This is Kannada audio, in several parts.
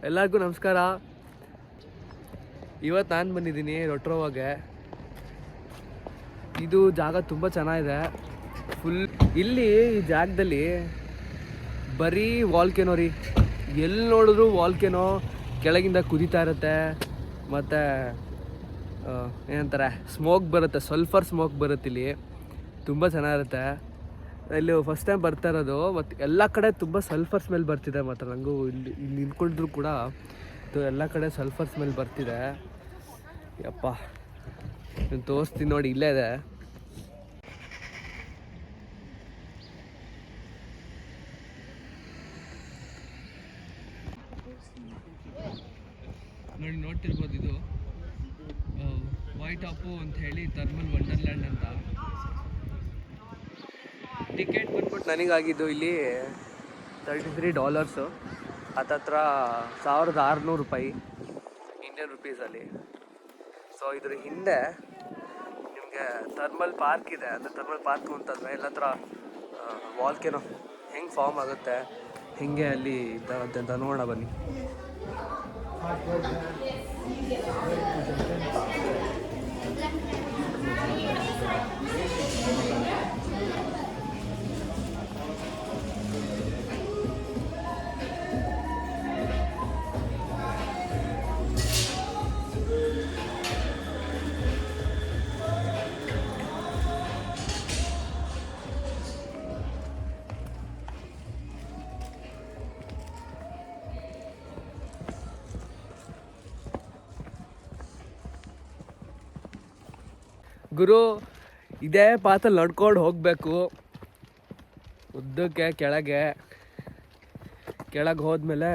ಎಲ್ಲರಿಗೂ ನಮಸ್ಕಾರ. ಇವತ್ತು ನಾನು ಬಂದಿದ್ದೀನಿ ರೊಟ್ರೋವಾಗೆ. ಇದು ಜಾಗ ತುಂಬ ಚೆನ್ನಾಗಿದೆ. ಫುಲ್ ಇಲ್ಲಿ ಈ ಜಾಗದಲ್ಲಿ ಬರೀ ವಾಲ್ಕೆನೋ ರೀ. ಎಲ್ಲಿ ನೋಡಿದ್ರು ವಾಲ್ಕೆನೋ ಕೆಳಗಿಂದ ಕುದೀತಾ ಇರುತ್ತೆ. ಮತ್ತು ಏನಂತಾರೆ, ಸ್ಮೋಕ್ ಬರುತ್ತೆ, ಸಲ್ಫರ್ ಸ್ಮೋಕ್ ಬರುತ್ತೆ. ಇಲ್ಲಿ ತುಂಬ ಚೆನ್ನಾಗಿರುತ್ತೆ. ಇಲ್ಲಿ ಫಸ್ಟ್ ಟೈಮ್ ಬರ್ತಾ ಇರೋದು. ಮತ್ತು ಎಲ್ಲ ಕಡೆ ತುಂಬ ಸಲ್ಫರ್ ಸ್ಮೆಲ್ ಬರ್ತಿದೆ. ಮತ್ತು ನನಗೂ ಇಲ್ಲಿ ನಿಂತ್ಕೊಂಡಿದ್ರು ಕೂಡ ಎಲ್ಲ ಕಡೆ ಸಲ್ಫರ್ ಸ್ಮೆಲ್ ಬರ್ತಿದೆ. ಯಪ್ಪ, ನಾನು ತೋರಿಸ್ತೀನಿ ನೋಡಿ, ಇಲ್ಲೇ ಇದೆ ನೋಡಿ, ನೋಡ್ತಿರ್ಬೋದು. ಇದು ವೈಟ್ ಟಾಪು ಅಂತ ಹೇಳಿ ಥರ್ಮಲ್ ವಂಡರ್ಲ್ಯಾಂಡ್ ಅಂತ. ಟಿಕೆಟ್ ಬಂದ್ಬಿಟ್ಟು ನನಗಾಗಿದ್ದು ಇಲ್ಲಿ $33, ಹತ್ತತ್ರ $1600 ಇಂಡಿಯನ್ ರುಪೀಸಲ್ಲಿ. ಸೊ ಇದ್ರ ಹಿಂದೆ ನಿಮಗೆ ಥರ್ಮಲ್ ಪಾರ್ಕ್ ಇದೆ. ಅಂದರೆ ಥರ್ಮಲ್ ಪಾರ್ಕ್ ಅಂತಂದರೆ ಎಲ್ಲ ಹತ್ರ ವಾಲ್ಕೆನೋ ಹೆಂಗೆ ಫಾರ್ಮ್ ಆಗುತ್ತೆ, ಹೆಂಗೆ ಅಲ್ಲಿ ಇದ್ದಾಗುತ್ತೆ ಅಂತ ನೋಡೋಣ ಬನ್ನಿ. ಗುರು, ಇದೇ ಪಾತಲ್ಲಿ ನಡ್ಕೊಂಡು ಹೋಗಬೇಕು ಉದ್ದಕ್ಕೆ. ಕೆಳಗೆ ಹೋದ್ಮೇಲೆ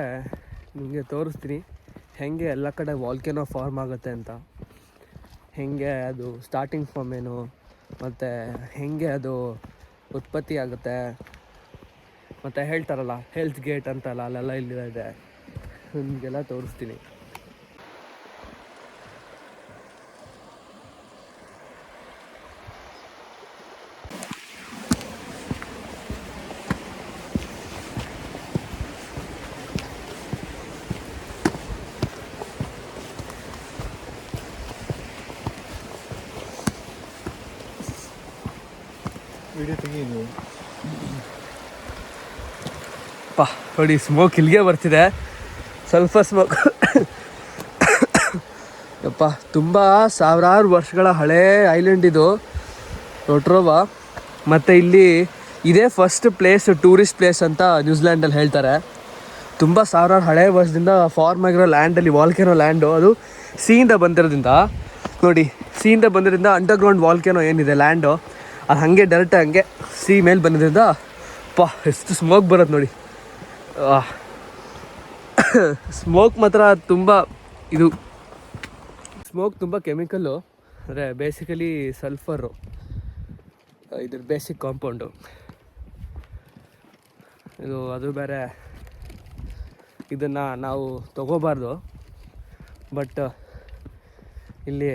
ನಿಮಗೆ ತೋರಿಸ್ತೀನಿ ಹೆಂಗೆ ಎಲ್ಲ ಕಡೆ ವಾಲ್ಕೆನೋ ಫಾರ್ಮ್ ಆಗುತ್ತೆ ಅಂತ. ಹೆಂಗೆ ಅದು ಸ್ಟಾರ್ಟಿಂಗ್ ಫಾರ್ಮ್ ಏನು, ಮತ್ತು ಹೆಂಗೆ ಅದು ಉತ್ಪತ್ತಿ ಆಗುತ್ತೆ. ಮತ್ತು ಹೇಳ್ತಾರಲ್ಲ ಹೆಲ್ತ್ ಗೇಟ್ ಅಂತಲ್ಲ, ಅಲ್ಲೆಲ್ಲ ಇಲ್ಲಿದೆ. ನಿಮಗೆಲ್ಲ ತೋರಿಸ್ತೀನಿ. ನೋಡಿ, ಸ್ಮೋಕ್ ಇಲ್ಲಿಗೆ ಬರ್ತಿದೆ, ಸಲ್ಫರ್ ಸ್ಮೋಕ್. ಯಪ್ಪ, ತುಂಬ ಸಾವಿರಾರು ವರ್ಷಗಳ ಹಳೇ ಐಲ್ಯಾಂಡ್ ಇದು ರೊಟ್ರೋವಾ. ಮತ್ತು ಇಲ್ಲಿ ಇದೇ ಫಸ್ಟ್ ಪ್ಲೇಸ್, ಟೂರಿಸ್ಟ್ ಪ್ಲೇಸ್ ಅಂತ ನ್ಯೂಜಿಲ್ಯಾಂಡಲ್ಲಿ ಹೇಳ್ತಾರೆ. ತುಂಬ ಸಾವಿರಾರು ಹಳೇ ವರ್ಷದಿಂದ ಫಾರ್ಮ್ ಆಗಿರೋ ಲ್ಯಾಂಡಲ್ಲಿ, ವಾಲ್ಕೆನೋ ಲ್ಯಾಂಡು. ಅದು ಸೀಯಿಂದ ಬಂದಿರೋದ್ರಿಂದ ನೋಡಿ, ಸೀಯಿಂದ ಬಂದಿರೋದ್ರಿಂದ ಅಂಡರ್ಗ್ರೌಂಡ್ ವಾಲ್ಕೆನೋ ಏನಿದೆ ಲ್ಯಾಂಡು, ಅದು ಹಾಗೆ ಡೈರೆಕ್ಟ್ ಹಂಗೆ ಸೀ ಮೇಲೆ ಬಂದಿದ್ದರಿಂದ ಎಷ್ಟು ಸ್ಮೋಕ್ ಬರುತ್ತೆ ನೋಡಿ. ಸ್ಮೋಕ್ ಮಾತ್ರ ತುಂಬ, ಇದು ಸ್ಮೋಕ್ ತುಂಬ ಕೆಮಿಕಲ್ಲು. ಅಂದರೆ ಬೇಸಿಕಲಿ ಸಲ್ಫರು ಇದ್ರ ಬೇಸಿಕ್ ಕಾಂಪೌಂಡು ಇದು. ಅದು ಬೇರೆ, ಇದನ್ನು ನಾವು ತಗೋಬಾರ್ದು. ಬಟ್ ಇಲ್ಲಿ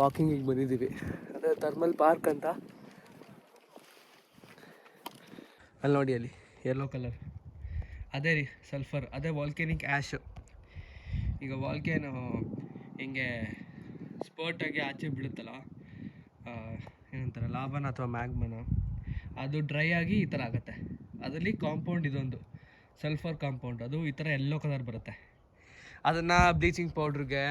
ವಾಕಿಂಗಿಗೆ ಬಂದಿದ್ದೀವಿ. ಅದೇ ಥರ್ಮಲ್ ಪಾರ್ಕ್ ಅಂತ. ಅಲ್ಲಿ ನೋಡಿ, ಅಲ್ಲಿ ಯೆಲ್ಲೋ ಕಲರ್ ಅದೇ ರೀ ಸಲ್ಫರ್, ಅದೇ ವಾಲ್ಕೆನಿಕ್ ಆ್ಯಶು. ಈಗ ವಾಲ್ಕೆನೋ ಹಿಂಗೆ ಸ್ಪೋರ್ಟಾಗಿ ಆಚೆ ಬಿಡುತ್ತಲ್ಲ, ಏನಂತಾರೆ, ಲಾವನ ಅಥವಾ ಮ್ಯಾಗ್ಮನ, ಅದು ಡ್ರೈ ಆಗಿ ಈ ಥರ ಆಗುತ್ತೆ. ಅದರಲ್ಲಿ ಕಾಂಪೌಂಡ್ ಇದೊಂದು ಸಲ್ಫರ್ ಕಾಂಪೌಂಡ್, ಅದು ಈ ಥರ ಯೆಲ್ಲೋ ಕಲರ್ ಬರುತ್ತೆ. ಅದನ್ನು ಬ್ಲೀಚಿಂಗ್ ಪೌಡ್ರಿಗೆ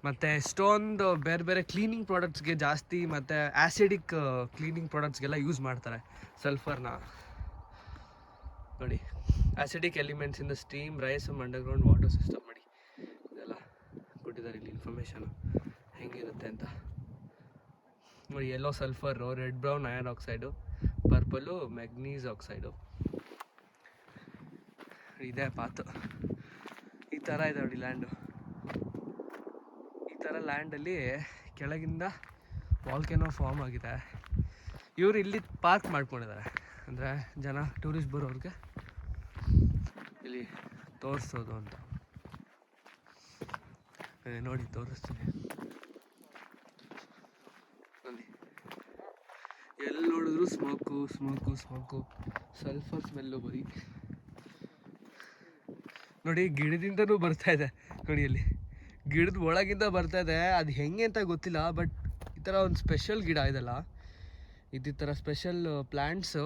ಮತ್ತು ಎಷ್ಟೊಂದು ಬೇರೆ ಬೇರೆ ಕ್ಲೀನಿಂಗ್ ಪ್ರಾಡಕ್ಟ್ಸ್ಗೆ ಜಾಸ್ತಿ, ಮತ್ತು ಆ್ಯಸಿಡಿಕ್ ಕ್ಲೀನಿಂಗ್ ಪ್ರಾಡಕ್ಟ್ಸ್ಗೆಲ್ಲ ಯೂಸ್ ಮಾಡ್ತಾರೆ ಸಲ್ಫರ್ನ. ನೋಡಿ, acidic elements in the steam rise from underground water system. ನೋಡಿ, ಇದೆಲ್ಲ ಕೊಟ್ಟಿದ್ದಾರೆ ಇಲ್ಲಿ ಇನ್ಫಾರ್ಮೇಷನು ಹೆಂಗಿರುತ್ತೆ ಅಂತ. ನೋಡಿ, yellow sulphur, red brown iron oxide, purple manganese oxide. ಇದೇ ಪಾತು. ಈ ಥರ ಇದೆ ನೋಡಿ ಲ್ಯಾಂಡು. ಈ ಥರ ಲ್ಯಾಂಡಲ್ಲಿ ಕೆಳಗಿಂದ ವಾಲ್ಕೆನೋ ಫಾರ್ಮ್ ಆಗಿದೆ. ಇವರು ಇಲ್ಲಿ ಪಾರ್ಕ್ ಮಾಡ್ಕೊಂಡಿದ್ದಾರೆ. ಅಂದರೆ ಜನ ಟೂರಿಸ್ಟ್ ಬರೋರಿಗೆ ಇಲ್ಲಿ ತೋರಿಸೋದು ಅಂತ. ನೋಡಿ, ತೋರಿಸ್ತೀನಿ. ನೋಡಿ, ಎಲ್ಲಿ ನೋಡಿದ್ರು ಸ್ಮೋಕು, ಸಲ್ಫರ್ ಸ್ಮೆಲ್ಲು ಬರೀ. ನೋಡಿ ಗಿಡದಿಂದನೂ ಬರ್ತಾ ಇದೆ, ನೋಡಿ ಅಲ್ಲಿ ಗಿಡದ ಒಳಗಿಂದ ಬರ್ತಾ ಇದೆ. ಅದು ಹೆಂಗೆ ಅಂತ ಗೊತ್ತಿಲ್ಲ, ಬಟ್ ಈ ಥರ ಒಂದು ಸ್ಪೆಷಲ್ ಗಿಡ ಇದೆಲ್ಲ, ಈ ಥರ ಸ್ಪೆಷಲ್ ಪ್ಲ್ಯಾಂಟ್ಸು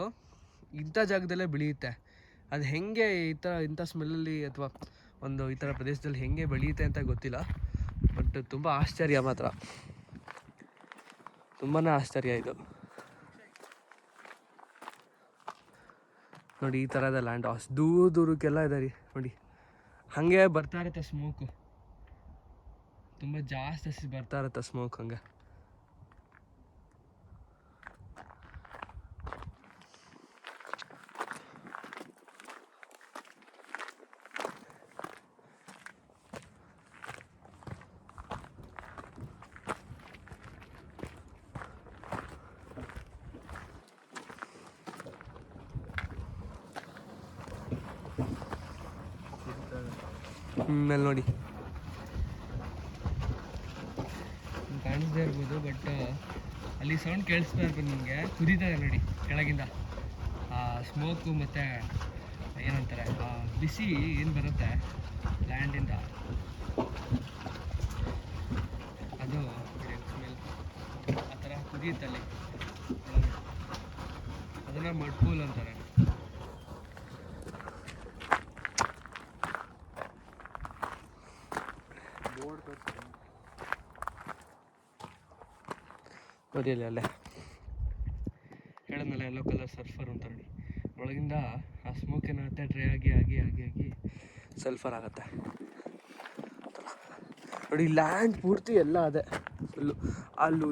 ಇಂಥ ಜಾಗದಲ್ಲೇ ಬೆಳೆಯುತ್ತೆ. ಅದು ಹೆಂಗೆ ಇಂಥ ಸ್ಮೆಲ್ಲಲ್ಲಿ ಅಥವಾ ಒಂದು ಈ ಥರ ಪ್ರದೇಶದಲ್ಲಿ ಹೆಂಗೆ ಬೆಳೆಯುತ್ತೆ ಅಂತ ಗೊತ್ತಿಲ್ಲ, ಬಟ್ ತುಂಬ ಆಶ್ಚರ್ಯ ಮಾತ್ರ, ತುಂಬಾ ಆಶ್ಚರ್ಯ ಇದು. ನೋಡಿ ಈ ಥರದ ಲ್ಯಾಂಡ್ ಹೌಸ್ ದೂರಕ್ಕೆಲ್ಲ ಇದೆ ರೀ. ನೋಡಿ ಹಾಗೆ ಬರ್ತಾ ಇರುತ್ತೆ ಸ್ಮೋಕು, ತುಂಬ ಜಾಸ್ತಿ ಬರ್ತಾ ಇರುತ್ತೆ ಸ್ಮೋಕ್ ಹಂಗೆ. ಮೇಲೆ ನೋಡಿ ಕಾಣಿಸ್ದೇ ಇರ್ಬೋದು, ಬಟ್ ಅಲ್ಲಿ ಸೌಂಡ್ ಕೇಳಿಸ್ತಾ ಇರ್ಬೋದು ನಿಮಗೆ. ಕುದೀತದೆ ನೋಡಿ ಕೆಳಗಿಂದ ಆ ಸ್ಮೋಕು ಮತ್ತು ಏನಂತಾರೆ ಆ ಬಿಸಿ ಏನು ಬರುತ್ತೆ ಲ್ಯಾಂಡಿಂದ, ಅದು ಸ್ಮೆಲ್ ಆ ಥರ ಕುದಿಯುತ್ತಲ್ಲಿ. ಅದನ್ನು ಮಡ್ಪೂಲ್ ಅಂತಾರೆ. ನೋಡಿ ಅಲ್ಲೇ ಹೇಳೋದಲ್ಲ ಯೆಲ್ಲೋ ಕಲರ್ ಸಲ್ಫರ್ ಅಂತ ನೋಡಿ, ಒಳಗಿಂದ ಆ ಸ್ಮೋಕ್ ಏನಾಗುತ್ತೆ ಡ್ರೈ ಆಗಿ ಆಗಿ ಆಗಿ ಆಗಿ ಸಲ್ಫರ್ ಆಗುತ್ತೆ ನೋಡಿ. ಲ್ಯಾಂಡ್ ಪೂರ್ತಿ ಎಲ್ಲ ಅದೇ ಫುಲ್ಲು, ಅಲ್ಲೂ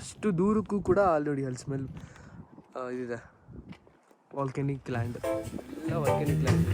ಅಷ್ಟು ದೂರಕ್ಕೂ ಕೂಡ ಅಲ್ಲಿ ನೋಡಿ ಅಲ್ಲಿ ಸ್ಮೆಲ್ ಇದಿದೆ. ವಾಲ್ಕೆನಿಕ್ ಲ್ಯಾಂಡ್, ಎಲ್ಲ ವಾಲ್ಕೆನಿಕ್ ಲ್ಯಾಂಡ್.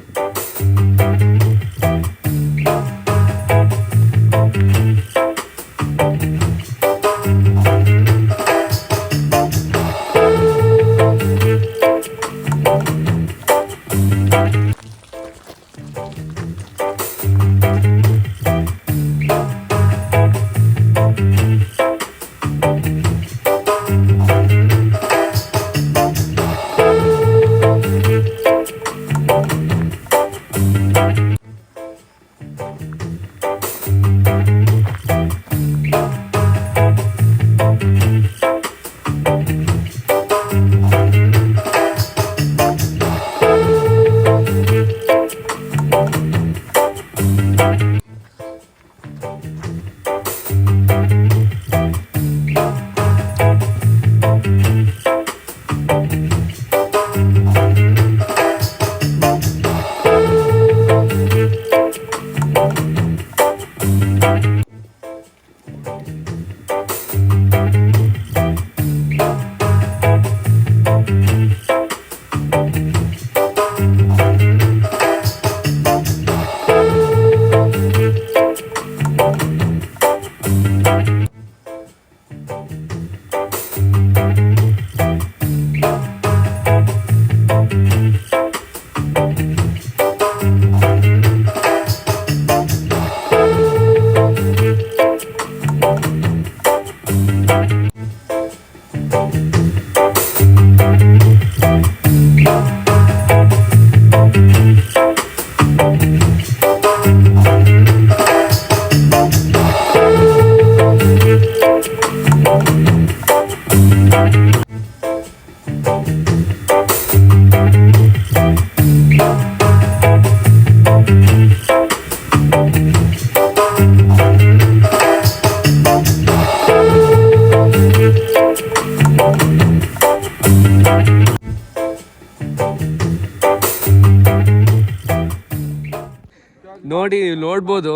ನೋಡಿ ನೋಡ್ಬೋದು,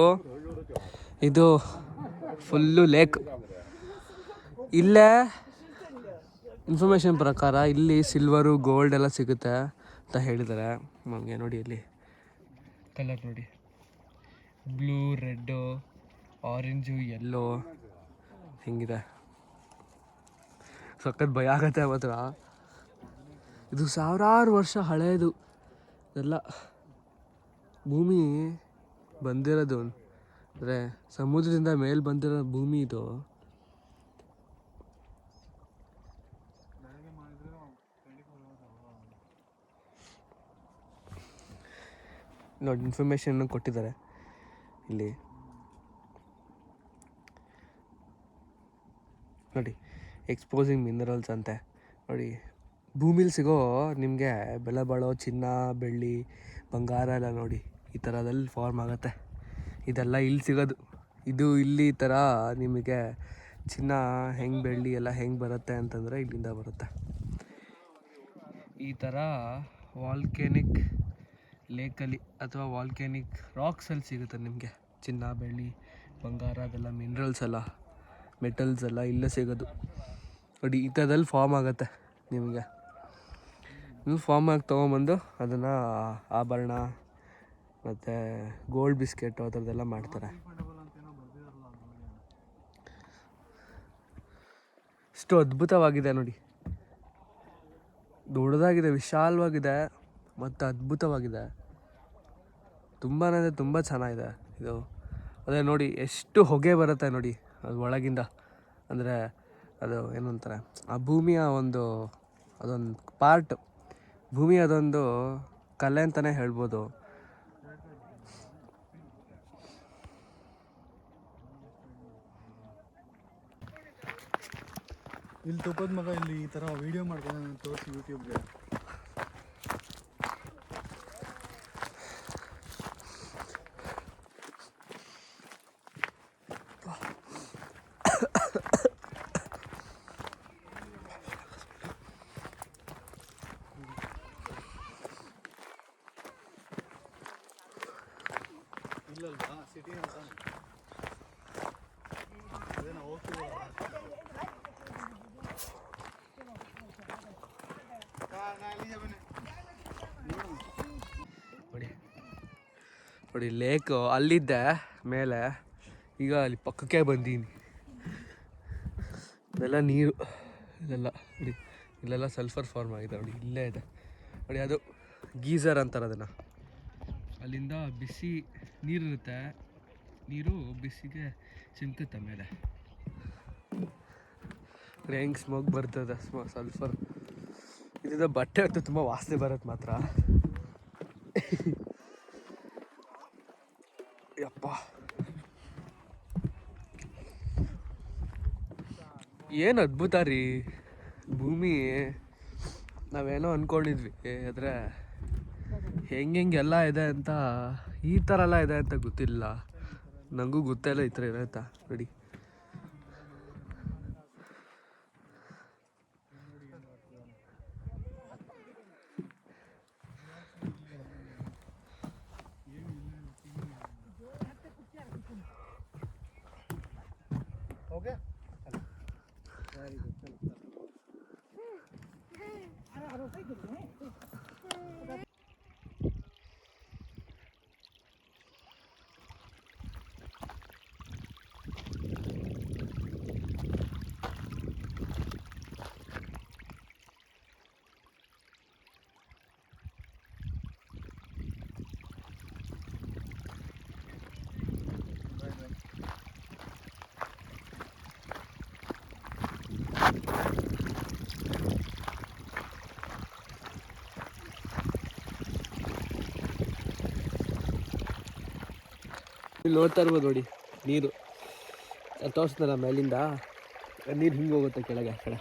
ಇದು ಫುಲ್ಲು ಲೇಕ್. ಇಲ್ಲೇ ಇನ್ಫಾರ್ಮೇಷನ್ ಪ್ರಕಾರ ಇಲ್ಲಿ ಸಿಲ್ವರು ಗೋಲ್ಡ್ ಎಲ್ಲ ಸಿಗುತ್ತೆ ಅಂತ ಹೇಳಿದ್ದಾರೆ ನಮಗೆ. ನೋಡಿ ಇಲ್ಲಿ ಕಲರ್ ನೋಡಿ, ಬ್ಲೂ, ರೆಡ್ಡು, ಆರೆಂಜು, ಯೆಲ್ಲೋ ಹಿಂಗಿದೆ. ಸಖತ್ ಭಯ ಆಗತ್ತೆ ಮಾತ್ರ. ಇದು ಸಾವಿರಾರು ವರ್ಷ ಹಳೆಯದು ಎಲ್ಲ. ಭೂಮಿ ಬಂದಿರೋದು ಅಂದರೆ ಸಮುದ್ರದಿಂದ ಮೇಲೆ ಬಂದಿರೋ ಭೂಮಿ ಇದು. ನೋಡಿ ಇನ್ಫಾರ್ಮೇಷನ್ ಕೊಟ್ಟಿದ್ದಾರೆ ಇಲ್ಲಿ ನೋಡಿ. ಎಕ್ಸ್ಪೋಸಿಂಗ್ ಮಿನರಲ್ಸ್ ಅಂತೆ ನೋಡಿ. ಭೂಮಿಲಿ ಸಿಗೋ ನಿಮಗೆ ಬೆಲೆ ಬಾಳೋ ಚಿನ್ನ, ಬೆಳ್ಳಿ, ಬಂಗಾರ ಎಲ್ಲ ನೋಡಿ ಈ ಥರದಲ್ಲಿ ಫಾರ್ಮ್ ಆಗುತ್ತೆ. ಇದೆಲ್ಲ ಇಲ್ಲಿ ಸಿಗೋದು. ಇದು ಇಲ್ಲಿ ಈ ಥರ ನಿಮಗೆ ಚಿನ್ನ ಹೆಂಗೆ, ಬೆಳ್ಳಿ ಎಲ್ಲ ಹೆಂಗೆ ಬರುತ್ತೆ ಅಂತಂದರೆ ಇಲ್ಲಿಂದ ಬರುತ್ತೆ. ಈ ಥರ ವಾಲ್ಕೆನಿಕ್ ಲೇಕಲ್ಲಿ ಅಥವಾ ವಾಲ್ಕೆನಿಕ್ ರಾಕ್ಸಲ್ಲಿ ಸಿಗುತ್ತೆ ನಿಮಗೆ ಚಿನ್ನ, ಬೆಳ್ಳಿ, ಬಂಗಾರ, ಅದೆಲ್ಲ ಮಿನರಲ್ಸ್ ಎಲ್ಲ, ಮೆಟಲ್ಸ್ ಎಲ್ಲ ಇಲ್ಲೇ ಸಿಗೋದು ನೋಡಿ. ಈ ಥರದಲ್ಲಿ ಫಾರ್ಮ್ ಆಗುತ್ತೆ ನಿಮಗೆ. ನೀವು ಫಾರ್ಮ್ ಆಗಿ ತೊಗೊಂಬಂದು ಅದನ್ನು ಆಭರಣ ಮತ್ತು ಗೋಲ್ಡ್ ಬಿಸ್ಕೆಟು ಆ ಥರದ್ದೆಲ್ಲ ಮಾಡ್ತಾರೆ. ಇಷ್ಟು ಅದ್ಭುತವಾಗಿದೆ ನೋಡಿ. ದೊಡ್ಡದಾಗಿದೆ, ವಿಶಾಲವಾಗಿದೆ ಮತ್ತು ಅದ್ಭುತವಾಗಿದೆ. ತುಂಬಾ ಅಂದರೆ ತುಂಬ ಚೆನ್ನಾಗಿದೆ ಇದು. ಅದೇ ನೋಡಿ ಎಷ್ಟು ಹೊಗೆ ಬರುತ್ತೆ ನೋಡಿ ಅದು ಒಳಗಿಂದ. ಅಂದರೆ ಅದು ಏನು ಅಂತಾರೆ, ಆ ಭೂಮಿಯ ಅದೊಂದು ಪಾರ್ಟ್, ಭೂಮಿ ಅದೊಂದು ಕಲೆ ಅಂತಲೇ ಹೇಳ್ಬೋದು. ಇಲ್ಲಿ ತುಪ್ಪದ ಮಗ ಇಲ್ಲಿ ಈ ಥರ ವೀಡಿಯೋ ಮಾಡ್ಕೊಂಡು ತೋರಿಸಿ ಯೂಟ್ಯೂಬ್ಗೆ. ಇಲ್ಲಲ್ವಾ ಸಿಟಿ ಅಂತ ಅದೇನೋ ಹೋಗ್ತೀವಿ. ನೋಡಿ ಲೇಕು ಅಲ್ಲಿದ್ದೆ ಮೇಲೆ, ಈಗ ಅಲ್ಲಿ ಪಕ್ಕಕ್ಕೆ ಬಂದೀನಿ. ಇದೆಲ್ಲ ನೀರು, ಇದೆಲ್ಲ ನೋಡಿ ಇಲ್ಲೆಲ್ಲ ಸಲ್ಫರ್ ಫಾರ್ಮ್ ಆಗಿದೆ ನೋಡಿ, ಇಲ್ಲೇ ಇದೆ ನೋಡಿ. ಅದು ಗೀಝರ್ ಅಂತಾರೆ ಅದನ್ನು. ಅಲ್ಲಿಂದ ಬಿಸಿ ನೀರಿರುತ್ತೆ, ನೀರು ಬಿಸಿಗೆ ಚಿಮ್ಕುತ್ತೆ ಮೇಲೆ. ಹೆಂಗೆ ಸ್ಮೋಕ್ ಬರ್ತದೆ, ಸಲ್ಫರ್. ಇದರಿಂದ ಬಟ್ಟೆ ಹೊತ್ತು ತುಂಬ ವಾಸನೆ ಬರುತ್ತೆ ಮಾತ್ರ. ಯಪ್ಪ, ಏನು ಅದ್ಭುತ ರೀ ಭೂಮಿ. ನಾವೇನೋ ಅಂದ್ಕೊಂಡಿದ್ವಿ, ಆದರೆ ಹೆಂಗೆಲ್ಲ ಇದೆ ಅಂತ, ಈ ಥರ ಎಲ್ಲ ಇದೆ ಅಂತ ಗೊತ್ತಿಲ್ಲ. ನನಗೂ ಗೊತ್ತಿಲ್ಲ ಈ ಥರ ಇದೆ ಅಂತ ನೋಡಿ. ಓಕೆ ಇಲ್ಲಿ ನೋಡ್ತಾ ಇರ್ಬೋದು ನೋಡಿ ನೀರು ತೋರಿಸ್ತಾರ ಮೇಲಿಂದ. ನೀರು ಹಿಂಗೆ ಹೋಗುತ್ತೆ ಕೆಳಗೆ. ಆ ಕಡೆ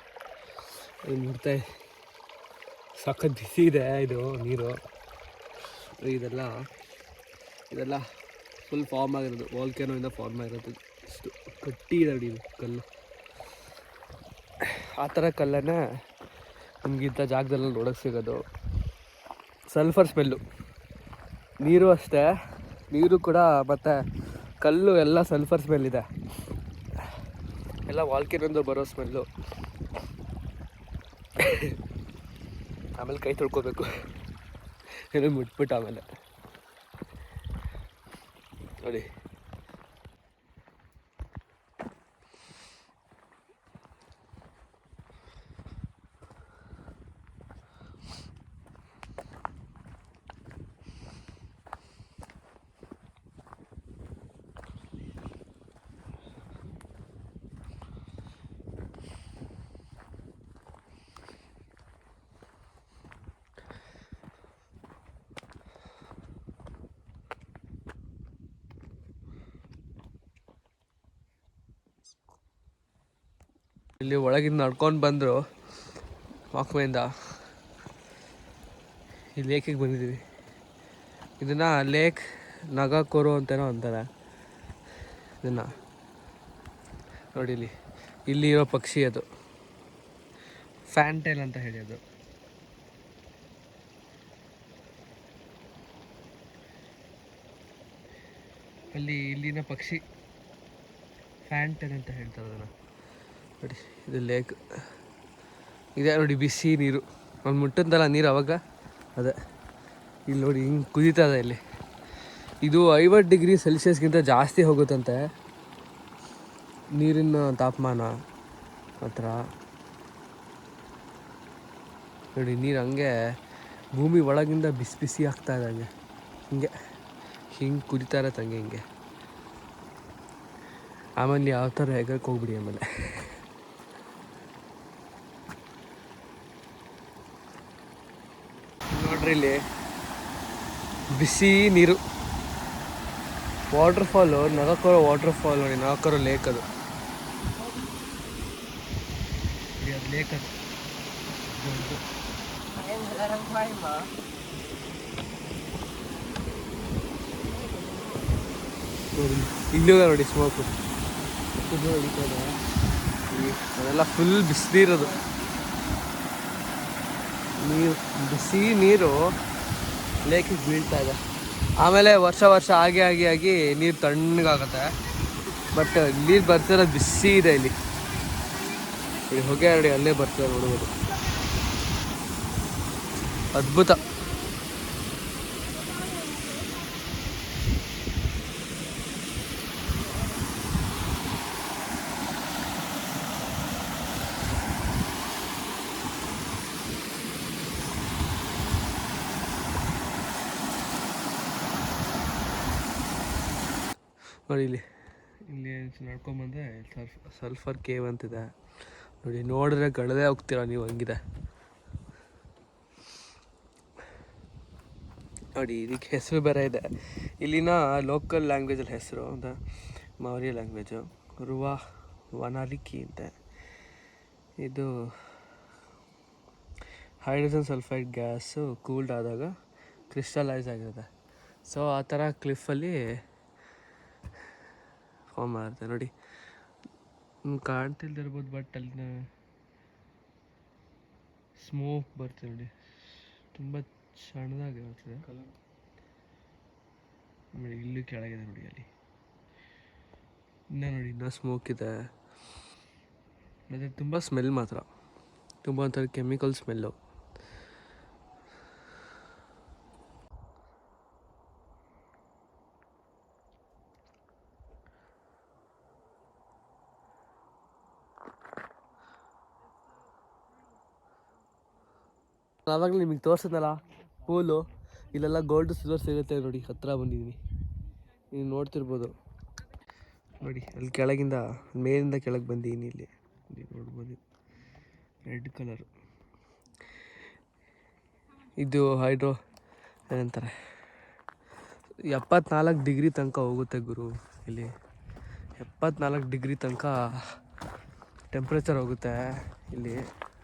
ನೋಡ್ತಾ ಸಖತ್ ಬಿಸಿ ಇದೆ ಇದು ನೀರು. ಇದೆಲ್ಲ ಫುಲ್ ಫಾರ್ಮ್ ಆಗಿರೋದು, ವಾಲ್ಕೆನೋಯಿಂದ ಫಾರ್ಮ್ ಆಗಿರೋದು. ಇಷ್ಟು ಗಟ್ಟಿ ಇದೆ ನೋಡಿ ಇದು ಕಲ್ಲು. ಆ ಥರ ಕಲ್ಲನ್ನು ನಮಗಿಂಥ ಜಾಗದಲ್ಲಿ ನೋಡೋಕ್ಕೆ ಸಿಗೋದು. Sulphur smell. ನೀರು ಅಷ್ಟೇ, ನೀರು ಕೂಡ ಮತ್ತು ಕಲ್ಲು ಎಲ್ಲ ಸಲ್ಫರ್ ಸ್ಮೆಲ್ ಇದೆ. ಎಲ್ಲ ವಾಲ್ಕೆನೋಯಿಂದ ಬರೋ ಸ್ಮೆಲ್ಲು. ಆಮೇಲೆ ಕೈ ತೊಳ್ಕೊಬೇಕು ಏನೋ ಮುಟ್ಬಿಟ್ಟು. ಆಮೇಲೆ ನೋಡಿ ಇಲ್ಲಿ ಒಳಗಿಂದ ನಡ್ಕೊಂಡು ಬಂದರು ವಾಕ್ವೇಯಿಂದ ಈ ಲೇಕಿಗೆ ಬಂದಿದ್ದೀವಿ. ಇದನ್ನು ಲೇಕ್ ನಗಾಕೋರು ಅಂತೇನೋ ಅಂತಾರೆ. ಇದನ್ನು ನೋಡಿ ಇಲ್ಲಿ ಇರೋ ಪಕ್ಷಿ ಅದು ಫ್ಯಾಂಟೇಲ್ ಅಂತ ಹೇಳಿ ಅದು. ಇಲ್ಲಿನ ಪಕ್ಷಿ ಫ್ಯಾಂಟೇಲ್ ಅಂತ ಹೇಳ್ತಾರೆ ಅದನ್ನು. ನೋಡಿ ಇದು ಲೇಕ್ ಇದೆ ನೋಡಿ, ಬಿಸಿ ನೀರು ಅವ್ನು ಮುಟ್ಟಂತಲ್ಲ ನೀರು ಅವಾಗ ಅದೇ. ಇಲ್ಲಿ ನೋಡಿ ಹಿಂಗೆ ಕುದೀತದೆ ಇಲ್ಲಿ. ಇದು 50 ಡಿಗ್ರಿ ಸೆಲ್ಸಿಯಸ್ಗಿಂತ ಜಾಸ್ತಿ ಹೋಗುತ್ತಂತೆ ನೀರಿನ ತಾಪಮಾನ ಹತ್ರ. ನೋಡಿ ನೀರು ಹಂಗೆ ಭೂಮಿ ಒಳಗಿಂದ ಬಿಸಿ ಬಿಸಿ ಆಗ್ತಾ ಇದೆ ಹಂಗೆ ಹಿಂಗೆ ಕುದಿತಾ ಇರತ್ತೆ ಹಿಂಗೆ. ಆಮೇಲೆ ಯಾವ ಥರ ಹೆಗಕ್ಕೆ ಹೋಗ್ಬಿಡಿ ಆಮೇಲೆ. ನೋಡ್ರಿ ಇಲ್ಲಿ ಬಿಸಿ ನೀರು ವಾಟರ್ಫಾಲು, ನಗಾಕೋರೋ ವಾಟರ್ಫಾಲ್ ನೋಡಿ, ನಗಾಕೋರೋ ಲೇಕ್ ಅದು. ಲೇಕ್ ಅದು ಇಲ್ಲಿ ನೋಡಿ ಸ್ಮೋಕು ಅದೆಲ್ಲ ಫುಲ್ ಬಿಸಿನೀರದು. ಬಿಸಿ ನೀರು ಲೇಕಿಗೆ ಬೀಳ್ತಾ ಇದೆ. ಆಮೇಲೆ ವರ್ಷ ಆಗಿ ನೀರು ತಣ್ಣಗಾಗತ್ತೆ. ಬಟ್ ನೀರು ಬರ್ತಿರೋದು ಬಿಸಿ ಇದೆ ಇಲ್ಲಿ ಹೊಗೆ ನೋಡಿ, ಅಲ್ಲೇ ಬರ್ತಾರೆ ನೋಡ್ಬೋದು. ಅದ್ಭುತ. ನೋಡಿ ಇಲ್ಲಿ ನಡ್ಕೊಂಬಂದರೆ ಸಲ್ಫರ್ ಕೇವ್ ಅಂತಿದೆ ನೋಡಿ. ನೋಡಿದ್ರೆ ಗಡದೇ ಹೋಗ್ತೀರಾ ನೀವು, ಹಂಗಿದೆ ನೋಡಿ. ಇದಕ್ಕೆ ಹೆಸರು ಬೇರೆ ಇದೆ. ಇಲ್ಲಿನ ಲೋಕಲ್ ಲ್ಯಾಂಗ್ವೇಜಲ್ಲಿ ಹೆಸರು ಅಂತ ಮೌರ್ಯ ಲ್ಯಾಂಗ್ವೇಜು ವನಾಲಿಕಿ ಅಂತ. ಇದು ಹೈಡ್ರೋಜನ್ ಸಲ್ಫೈಡ್ ಗ್ಯಾಸು ಕೂಲ್ಡ್ ಆದಾಗ ಕ್ರಿಸ್ಟಲೈಸ್ ಆಗಿರುತ್ತೆ. ಸೊ ಆ ಥರ ಕ್ಲಿಫಲ್ಲಿ ಫಾರ್ಮ್ ಆಗುತ್ತೆ ನೋಡಿ. ಕಾಣ್ತಿಲ್ದಿರ್ಬೋದು, ಬಟ್ ಅಲ್ಲಿನ ಸ್ಮೋಕ್ ಬರ್ತದೆ ನೋಡಿ, ತುಂಬ ಸಣ್ಣದಾಗಿರ್ತದೆ. ಆಮೇಲೆ ಇಲ್ಲೂ ಕೆಳಗಿದೆ ನೋಡಿ, ಅಲ್ಲಿ ಇನ್ನೂ ಸ್ಮೋಕ್ ಇದೆ. ಮತ್ತು ತುಂಬ ಸ್ಮೆಲ್ ಮಾತ್ರ, ತುಂಬ ಒಂಥರ ಕೆಮಿಕಲ್ ಸ್ಮೆಲ್ಲು. ಆವಾಗಲೇ ನಿಮಗೆ ತೋರಿಸಿದ್ನಲ್ಲ ಪೂಲು, ಇಲ್ಲೆಲ್ಲ ಗೋಲ್ಡ್ ಸಿಲ್ವರ್ ಸಿಗುತ್ತೆ ನೋಡಿ. ಹತ್ತಿರ ಬಂದಿದ್ದೀನಿ, ನೀವು ನೋಡ್ತಿರ್ಬೋದು ನೋಡಿ. ಅಲ್ಲಿ ಕೆಳಗಿಂದ ಮೇಲಿಂದ ಕೆಳಗೆ ಬಂದಿದ್ದೀನಿ. ಇಲ್ಲಿ ನೋಡ್ಬೋದು ರೆಡ್ ಕಲರು. ಇದು ಹೈಡ್ರೋ ಏನಂತಾರೆ 74 ಡಿಗ್ರಿ ತನಕ ಹೋಗುತ್ತೆ ಗುರು. ಇಲ್ಲಿ 74 ಡಿಗ್ರಿ ತನಕ ಟೆಂಪ್ರೇಚರ್ ಹೋಗುತ್ತೆ ಇಲ್ಲಿ.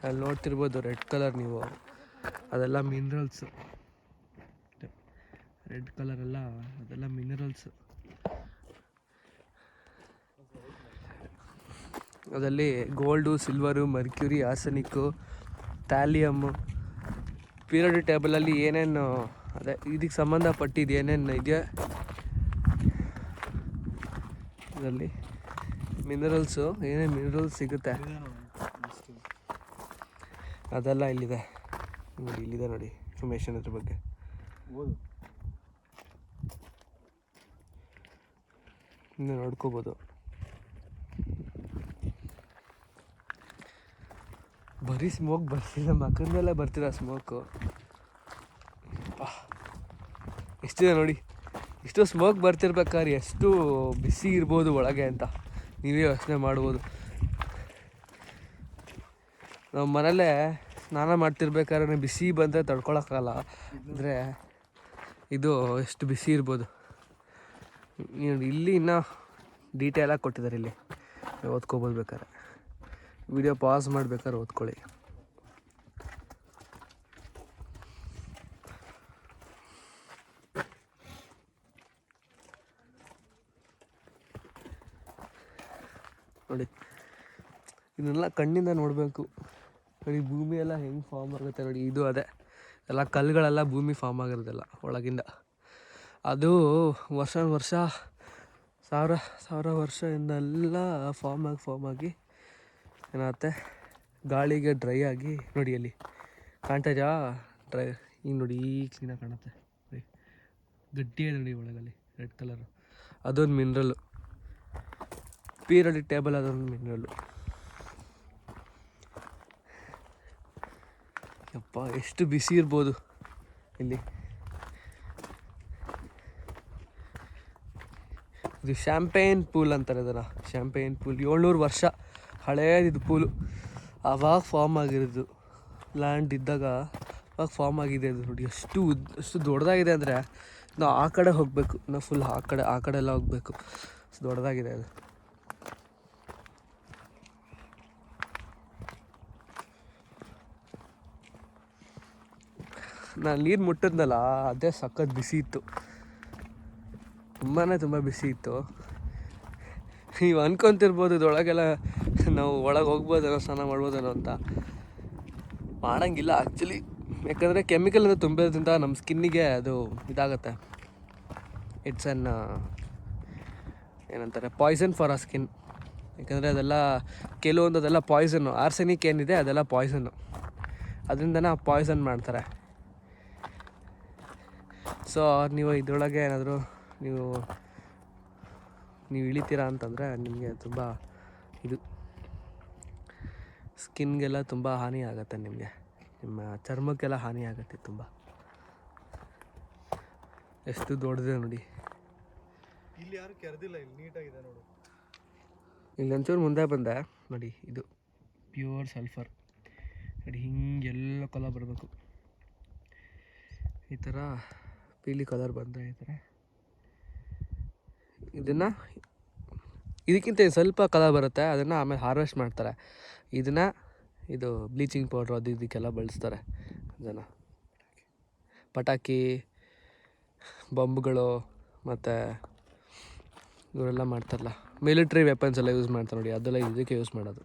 ಅಲ್ಲಿ ನೋಡ್ತಿರ್ಬೋದು ರೆಡ್ ಕಲರ್ ನೀವು, ಅದೆಲ್ಲ ಮಿನರಲ್ಸು. ರೆಡ್ ಕಲರೆಲ್ಲ ಅದೆಲ್ಲ ಮಿನರಲ್ಸು. ಅದರಲ್ಲಿ ಗೋಲ್ಡು, ಸಿಲ್ವರು, ಮರ್ಕ್ಯೂರಿ, ಆರ್ಸೆನಿಕ್ಕು, ಥ್ಯಾಲಿಯಮ್ಮು, ಪೀರಿಯಾಡಿಕ್ ಟೇಬಲಲ್ಲಿ ಏನೇನು ಅದೇ ಇದಕ್ಕೆ ಸಂಬಂಧಪಟ್ಟಿದ್ದು ಏನೇನು ಇದೆಯಾ ಇದರಲ್ಲಿ ಮಿನರಲ್ಸು, ಏನೇನು ಮಿನರಲ್ಸ್ ಸಿಗುತ್ತೆ ಅದೆಲ್ಲ ಇಲ್ಲಿದೆ ನೋಡಿ. ಇಲ್ಲಿದೆ ನೋಡಿ ಇನ್ಫಾರ್ಮೇಷನ್ ಅದ್ರ ಬಗ್ಗೆ. ಇನ್ನು ನೋಡ್ಕೋಬೋದು. ಬರೀ ಸ್ಮೋಕ್ ಬರ್ತಿಲ್ಲ, ಮಕ್ಕದ ಮೇಲೆ ಬರ್ತಿಲ್ಲ ಸ್ಮೋಕು. ಎಷ್ಟಿದೆ ನೋಡಿ, ಇಷ್ಟು ಸ್ಮೋಕ್ ಬರ್ತಿರ್ಬೇಕಾದ್ರೆ ಎಷ್ಟು ಬಿಸಿ ಇರ್ಬೋದು ಒಳಗೆ ಅಂತ ನೀವೇ ಯೋಚನೆ ಮಾಡ್ಬೋದು. ನಾವು ಮನೇಲೇ ಸ್ನಾನ ಮಾಡ್ತಿರ್ಬೇಕಾದ್ರೆ ಬಿಸಿ ಬಂದರೆ ತಡ್ಕೊಳಕ್ಕಾಗಲ್ಲ ಅಂದರೆ ಇದು ಎಷ್ಟು ಬಿಸಿ ಇರ್ಬೋದು. ಇಲ್ಲಿ ಇನ್ನೂ ಡೀಟೇಲಾಗಿ ಕೊಟ್ಟಿದ್ದಾರೆ, ಇಲ್ಲಿ ಓದ್ಕೋಬೋದು ಬೇಕಾದ್ರೆ. ವಿಡಿಯೋ ಪಾಸ್ ಮಾಡ್ಬೇಕಾದ್ರೆ ಓದ್ಕೊಳ್ಳಿ. ನೋಡಿ ಇದನ್ನೆಲ್ಲ ಕಣ್ಣಿಂದ ನೋಡಬೇಕು. ನೋಡಿ ಭೂಮಿ ಎಲ್ಲ ಹೆಂಗೆ ಫಾರ್ಮ್ ಆಗುತ್ತೆ ನೋಡಿ. ಇದು ಅದೇ ಎಲ್ಲ ಕಲ್ಲುಗಳೆಲ್ಲ ಭೂಮಿ ಫಾರ್ಮ್ ಆಗಿರೋದೆಲ್ಲ ಒಳಗಿಂದ. ಅದು ವರ್ಷ ಸಾವಿರ ವರ್ಷದಿಂದೆಲ್ಲ ಫಾರ್ಮ್ ಆಗಿ ಏನಾಗುತ್ತೆ, ಗಾಳಿಗೆ ಡ್ರೈ ಆಗಿ ನೋಡಿ ಅಲ್ಲಿ ಕಾಣ್ತಾಯಿದೆಯಾ ಡ್ರೈ. ಹಿಂಗೆ ನೋಡಿ ಈಗ ಕ್ಲೀನಾಗಿ ಕಾಣುತ್ತೆ ನೋಡಿ, ಗಟ್ಟಿಯಾಗಿ ನೋಡಿ ಒಳಗಲ್ಲಿ ರೆಡ್ ಕಲರು. ಅದೊಂದು ಮಿನ್ರಲ್ಲು, ಪೀರಿಯಾಡಿಕ್ ಟೇಬಲ್ ಅದೊಂದು ಮಿನ್ರಲ್ಲು. ಯಪ್ಪ ಎಷ್ಟು ಬಿಸಿ ಇರ್ಬೋದು ಇಲ್ಲಿ. ಇದು ಶ್ಯಾಂಪೇನ್ ಪೂಲ್ ಅಂತಾರೆ ಇದನ್ನು, ಶ್ಯಾಂಪೇನ್ ಪೂಲ್. 700 ವರ್ಷ ಹಳೇದಿದು ಪೂಲು. ಆವಾಗ ಫಾರ್ಮ್ ಆಗಿರೋದು, ಲ್ಯಾಂಡ್ ಇದ್ದಾಗ ಅವಾಗ ಫಾರ್ಮ್ ಆಗಿದೆ ಅದು. ನೋಡಿ ಅಷ್ಟು ದೊಡ್ಡದಾಗಿದೆ ಅಂದರೆ ನಾವು ಆ ಕಡೆ ಹೋಗಬೇಕು, ನಾವು ಫುಲ್ ಆ ಕಡೆ ಎಲ್ಲ ಹೋಗಬೇಕು, ಅಷ್ಟು ದೊಡ್ಡದಾಗಿದೆ ಅದು. ನಾನು ನೀರು ಮುಟ್ಟಿದ್ನಲ್ಲ ಅದೇ ಸಖತ್ ಬಿಸಿ ಇತ್ತು, ತುಂಬ ಬಿಸಿ ಇತ್ತು. ನೀವು ಅನ್ಕೊತಿರ್ಬೋದು ಇದರೊಳಗೆಲ್ಲ ನಾವು ಒಳಗೆ ಹೋಗ್ಬೋದೇನೋ, ಸ್ನಾನ ಮಾಡ್ಬೋದೇನೋ ಅಂತ. ಮಾಡೋಂಗಿಲ್ಲ ಆ್ಯಕ್ಚುಲಿ, ಯಾಕಂದರೆ ಕೆಮಿಕಲಿಂದ ತುಂಬಿರೋದ್ರಿಂದ ನಮ್ಮ ಸ್ಕಿನ್ನಿಗೆ ಅದು ಇದಾಗುತ್ತೆ. ಇಟ್ಸ್ ಅನ್ ಏನಂತಾರೆ, ಪಾಯ್ಸನ್ ಫಾರ್ ಆ ಸ್ಕಿನ್. ಯಾಕಂದರೆ ಅದೆಲ್ಲ ಕೆಲವೊಂದು ಅದೆಲ್ಲ ಪಾಯ್ಸನ್ನು. ಆರ್ಸೆನಿಕ್ ಏನಿದೆ ಅದೆಲ್ಲ ಪಾಯ್ಸನ್ನು, ಅದರಿಂದನೇ ಪಾಯ್ಸನ್ ಮಾಡ್ತಾರೆ. ಸೊ ನೀವು ಇದರೊಳಗೆ ಏನಾದರೂ ನೀವು ಇಳಿತೀರಾ ಅಂತಂದರೆ ನಿಮಗೆ ತುಂಬ ಇದು ಸ್ಕಿನ್ಗೆಲ್ಲ ತುಂಬ ಹಾನಿ ಆಗುತ್ತೆ, ನಿಮಗೆ ನಿಮ್ಮ ಚರ್ಮಕ್ಕೆಲ್ಲ ಹಾನಿ ಆಗುತ್ತೆ ತುಂಬ. ಎಷ್ಟು ದೊಡ್ಡದಿದೆ ನೋಡಿ. ಇಲ್ಲಿ ಯಾರು ಕೆರೆದಿಲ್ಲ, ಇಲ್ಲಿ ನೀಟಾಗಿದೆ ನೋಡು. ಇಲ್ಲಿ ಒಂಚೂರು ಮುಂದೆ ಬಂದೆ ನೋಡಿ, ಇದು ಪ್ಯೂರ್ ಸಲ್ಫರ್ ನೋಡಿ. ಹಿಂಗೆ ಎಲ್ಲೋ ಕಲರ್ ಬರಬೇಕು, ಈ ಥರ ಪೀಲಿ ಕಲರ್ ಬಂದರೆ ಈ ಥರ. ಇದಕ್ಕಿಂತ ಸ್ವಲ್ಪ ಕಲರ್ ಬರುತ್ತೆ, ಅದನ್ನು ಆಮೇಲೆ ಹಾರ್ವೆಸ್ಟ್ ಮಾಡ್ತಾರೆ. ಇದು ಬ್ಲೀಚಿಂಗ್ ಪೌಡ್ರು ಅದು ಇದಕ್ಕೆಲ್ಲ ಬಳಸ್ತಾರೆ ಜನ. ಪಟಾಕಿ ಬಾಂಬ್ಗಳು ಮತ್ತು ಇವರೆಲ್ಲ ಮಾಡ್ತಾರಲ್ಲ, ಮಿಲಿಟ್ರಿ ವೆಪನ್ಸ್ ಎಲ್ಲ ಯೂಸ್ ಮಾಡ್ತಾರೆ ನೋಡಿ, ಅದೆಲ್ಲ ಇದಕ್ಕೆ ಯೂಸ್ ಮಾಡೋದು.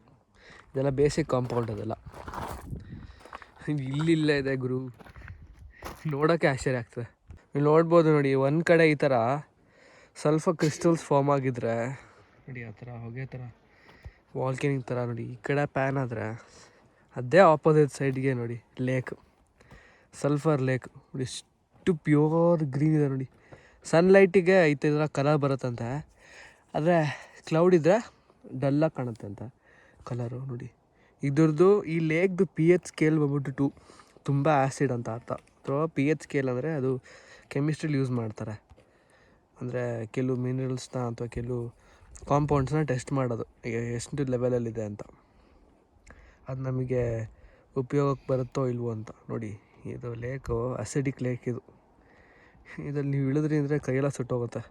ಇದೆಲ್ಲ ಬೇಸಿಕ್ ಕಾಂಪೌಂಡ್ ಅದೆಲ್ಲ. ಇಲ್ಲಿಲ್ಲ ಇದೆ ಗುರು, ನೋಡೋಕ್ಕೆ ಆಶ್ಚರ್ಯ ಆಗ್ತದೆ. ನೀವು ನೋಡ್ಬೋದು ನೋಡಿ, ಒಂದು ಕಡೆ ಈ ಥರ ಸ್ವಲ್ಪ ಕ್ರಿಸ್ಟಲ್ಸ್ ಫಾರ್ಮ್ ಆಗಿದ್ರೆ ನೋಡಿ, ಆ ಥರ ಹೊಗೆ ಥರ ವಾಲ್ಕೆನಿಕ್ ಥರ ನೋಡಿ. ಈ ಕಡೆ ಪ್ಯಾನ್ ಆದರೆ ಅದೇ ಆಪೋಸಿಟ್ ಸೈಡ್ಗೆ ನೋಡಿ ಲೇಕ್, ಸಲ್ಫರ್ ಲೇಕ್ ನೋಡಿ. ಎಷ್ಟು ಪ್ಯೂರ್ ಗ್ರೀನ್ ಇದೆ ನೋಡಿ. ಸನ್ಲೈಟಿಗೆ ಈ ಥರ ಕಲರ್ ಬರುತ್ತಂತೆ, ಆದರೆ ಕ್ಲೌಡ್ ಇದ್ದರೆ ಡಲ್ಲಾಗಿ ಕಾಣುತ್ತೆ ಅಂತ ಕಲರು ನೋಡಿ. ಇದ್ರದ್ದು ಈ ಲೇಕ್ದು pH ಸ್ಕೇಲ್ ಬಂದ್ಬಿಟ್ಟು 2, ತುಂಬ ಆ್ಯಸಿಡ್ ಅಂತ ಅರ್ಥ. ಅಥವಾ pH ಸ್ಕೇಲ್ ಅಂದರೆ ಅದು ಕೆಮಿಸ್ಟ್ರಿಲಿ ಯೂಸ್ ಮಾಡ್ತಾರೆ. ಅಂದರೆ ಕೆಲವು ಮಿನರಲ್ಸ್ನ ಅಥವಾ ಕೆಲವು ಕಾಂಪೌಂಡ್ಸ್ನ ಟೆಸ್ಟ್ ಮಾಡೋದು, ಈಗ ಎಷ್ಟು ಲೆವೆಲಲ್ಲಿದೆ ಅಂತ. ಅದು ನಮಗೆ ಉಪಯೋಗಕ್ಕೆ ಬರುತ್ತೋ ಇಲ್ವೋ ಅಂತ ನೋಡಿ. ಇದು ಲೇಕು ಅಸಿಡಿಕ್ ಲೇಕ್. ಇದ್ರಲ್ಲಿ ನೀವು ಇಳಿದ್ರಿ ಅಂದರೆ ಕೈಯೆಲ್ಲ ಸುಟ್ಟೋಗುತ್ತೆ,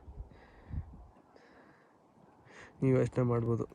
ನೀವು ಯೋಚನೆ ಮಾಡ್ಬೋದು.